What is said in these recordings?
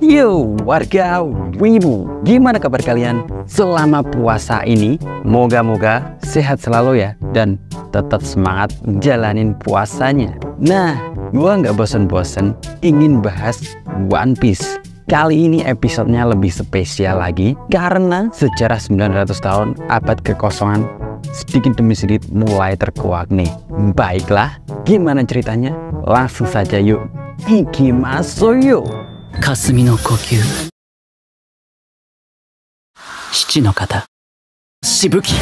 Yo warga Wibu, gimana kabar kalian selama puasa ini? Moga-moga sehat selalu ya, dan tetap semangat jalanin puasanya. Nah, gua nggak bosen-bosen ingin bahas One Piece. Kali ini episodenya lebih spesial lagi karena sejarah 900 tahun abad kekosongan sedikit demi sedikit mulai terkuak nih. Baiklah, gimana ceritanya? Langsung saja yuk. Ikimasu yuk. 霞の呼吸七の型しぶき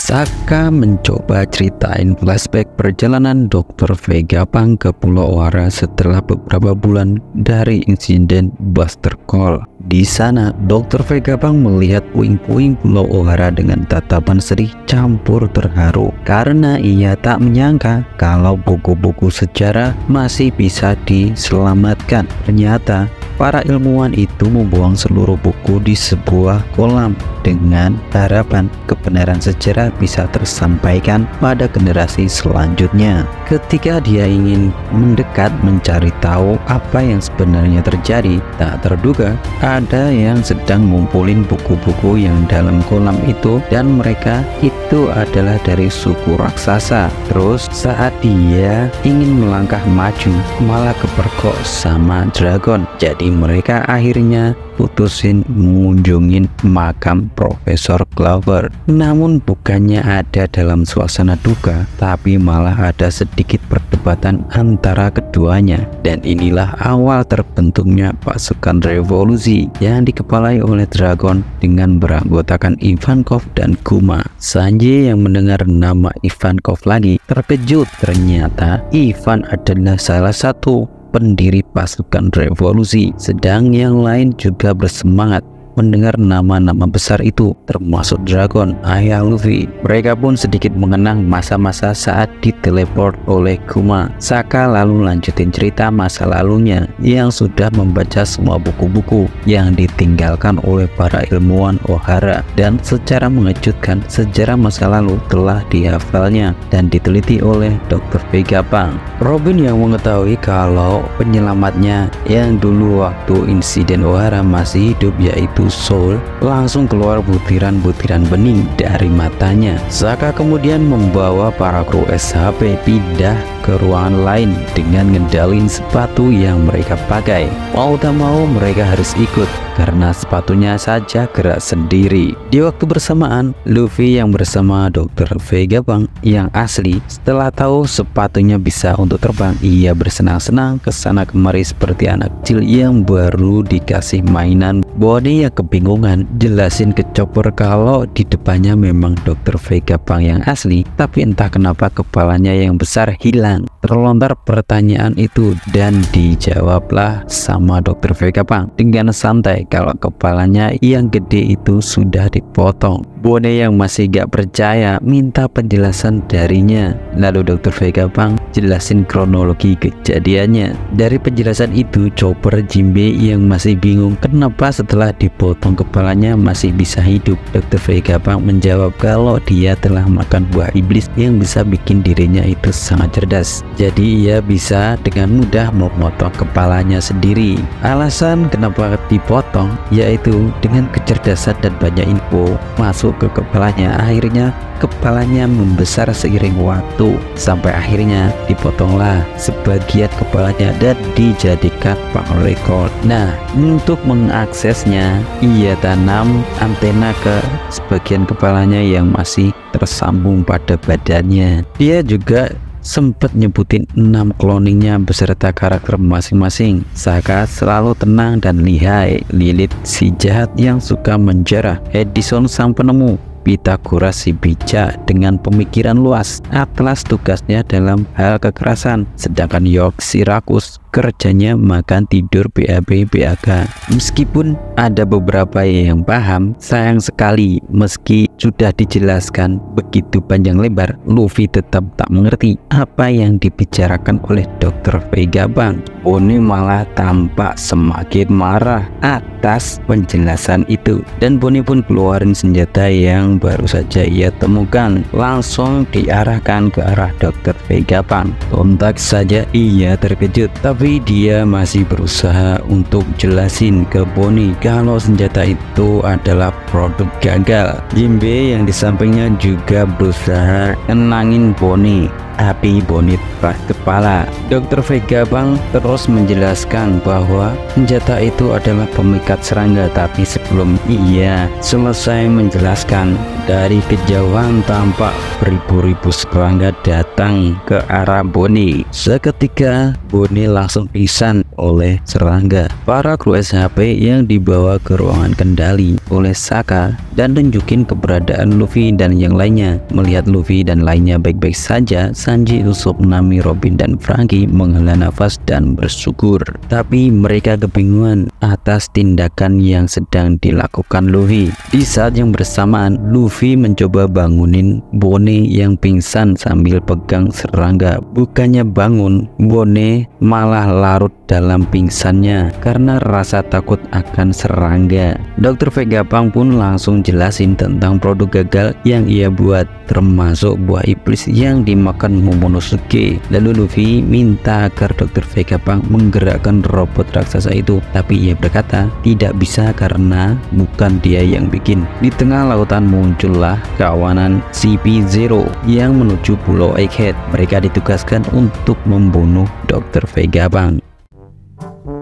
Saka mencoba ceritain flashback perjalanan Dr. Vegapunk ke Pulau Ohara setelah beberapa bulan dari insiden Buster Call. Di sana, Dr. Vegapunk melihat puing-puing Pulau Ohara dengan tatapan sedih campur terharu karena ia tak menyangka kalau buku-buku sejarah masih bisa diselamatkan. Ternyata para ilmuwan itu membuang seluruh buku di sebuah kolam dengan harapan kebenaran sejarah bisa tersampaikan pada generasi selanjutnya. Ketika dia ingin mendekat mencari tahu apa yang sebenarnya terjadi, tak terduga ada yang sedang ngumpulin buku-buku yang dalam kolam itu, dan mereka itu adalah dari suku raksasa. Terus saat dia ingin melangkah maju, malah kepergok sama dragon. Jadi mereka akhirnya putusin mengunjungin makam Profesor Clover. Namun bukannya ada dalam suasana duka, tapi malah ada sedikit perdebatan antara keduanya. Dan inilah awal terbentuknya pasukan revolusi yang dikepalai oleh Dragon dengan beranggotakan Ivankov dan Kuma. Sanji yang mendengar nama Ivankov lagi terkejut. Ternyata Ivan adalah salah satu pendiri pasukan revolusi, sedang yang lain juga bersemangat mendengar nama-nama besar itu, termasuk Dragon, ayah Luffy. Mereka pun sedikit mengenang masa-masa saat diteleport oleh Kuma. Saka lalu lanjutin cerita masa lalunya yang sudah membaca semua buku-buku yang ditinggalkan oleh para ilmuwan Ohara, dan secara mengejutkan sejarah masa lalu telah dihafalnya dan diteliti oleh Dr. Vegapunk. Robin yang mengetahui kalau penyelamatnya yang dulu waktu insiden Ohara masih hidup, yaitu Soul, langsung keluar butiran-butiran bening dari matanya. Saka kemudian membawa para kru SHP pindah ke ruangan lain dengan ngendalin sepatu yang mereka pakai. Mau tak mau mereka harus ikut karena sepatunya saja gerak sendiri. Di waktu bersamaan, Luffy yang bersama Dr. Vegapunk yang asli, setelah tahu sepatunya bisa untuk terbang, ia bersenang-senang kesana kemari seperti anak kecil yang baru dikasih mainan. Bonnie yang kebingungan jelasin ke Chopper kalau di depannya memang Dr. Vegapunk yang asli, tapi entah kenapa kepalanya yang besar hilang. Terlontar pertanyaan itu dan dijawablah sama Dr. Vegapunk dengan santai kalau kepalanya yang gede itu sudah dipotong. Bonnie yang masih gak percaya minta penjelasan darinya. Lalu Dr. Vegapunk jelasin kronologi kejadiannya. Dari penjelasan itu, Chopper Jinbe yang masih bingung kenapa setelah dipotong kepalanya masih bisa hidup. Dr. Vegapunk menjawab kalau dia telah makan buah iblis yang bisa bikin dirinya itu sangat cerdas. Jadi ia bisa dengan mudah memotong kepalanya sendiri. Alasan kenapa dipotong yaitu dengan kecerdasan dan banyak info masuk ke kepalanya, akhirnya kepalanya membesar seiring waktu sampai akhirnya dipotonglah sebagian kepalanya dan dijadikan power record. Nah, untuk mengaksesnya ia tanam antena ke sebagian kepalanya yang masih tersambung pada badannya. Dia juga sempat nyebutin 6 cloningnya beserta karakter masing-masing. Saka selalu tenang dan lihai. Lilith si jahat yang suka menjarah, Edison sang penemu, Pythagoras si bijak dengan pemikiran luas, Atlas tugasnya dalam hal kekerasan, sedangkan York si rakus, kerjanya makan tidur BAB BAK. Meskipun ada beberapa yang paham, sayang sekali meski sudah dijelaskan begitu panjang lebar, Luffy tetap tak mengerti apa yang dibicarakan oleh Dr. Vegapunk. Bonnie malah tampak semakin marah atas penjelasan itu, dan Bonnie pun keluarin senjata yang baru saja ia temukan, langsung diarahkan ke arah Dr. Vegapunk. Sontak saja ia terkejut, tapi dia masih berusaha untuk jelasin ke Bonnie kalau senjata itu adalah produk gagal. Jinbe yang di sampingnya juga berusaha tenangin Bonnie, tapi Bonnie keras kepala. Dr. Vegapunk terus menjelaskan bahwa senjata itu adalah pemikat serangga, tapi sebelum ia selesai menjelaskan, dari kejauhan tampak beribu-ribu serangga datang ke arah Bonnie. Seketika Bonnie langsung pingsan oleh serangga. Para kru SHP yang dibawa ke ruangan kendali oleh Saka dan tunjukin keberadaan Luffy dan yang lainnya. Melihat Luffy dan lainnya baik-baik saja, Sanji, Usopp, Nami, Robin, dan Franky menghela nafas dan bersyukur. Tapi mereka kebingungan atas tindakan yang sedang dilakukan Luffy. Di saat yang bersamaan, Luffy mencoba bangunin Bonnie yang pingsan sambil pegang serangga. Bukannya bangun, Bonnie malah larut dalam pingsannya karena rasa takut akan serangga. Dr. Vegapunk pun langsung jelasin tentang produk gagal yang ia buat, termasuk buah iblis yang dimakan Momonosuke. Lalu Luffy minta agar Dr. Vegapunk menggerakkan robot raksasa itu, tapi ia berkata tidak bisa karena bukan dia yang bikin. Di tengah lautan muncullah kawanan CP0 yang menuju Pulau Egghead. Mereka ditugaskan untuk membunuh Dr. Vegapunk.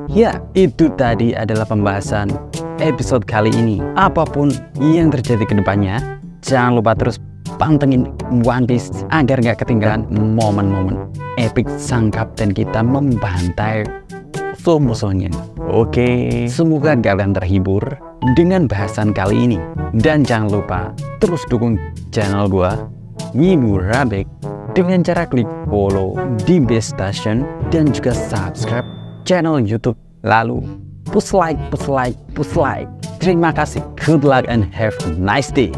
Ya, itu tadi adalah pembahasan episode kali ini. Apapun yang terjadi ke depannya, jangan lupa terus pantengin One Piece agar gak ketinggalan momen-momen epic sang kapten kita membantai musuh-musuhnya. Oke, semoga kalian terhibur dengan bahasan kali ini. Dan jangan lupa terus dukung channel gua, Wibu Rabek, dengan cara klik follow di base station dan juga subscribe channel YouTube. Lalu push like. Terima kasih. Good luck and have a nice day.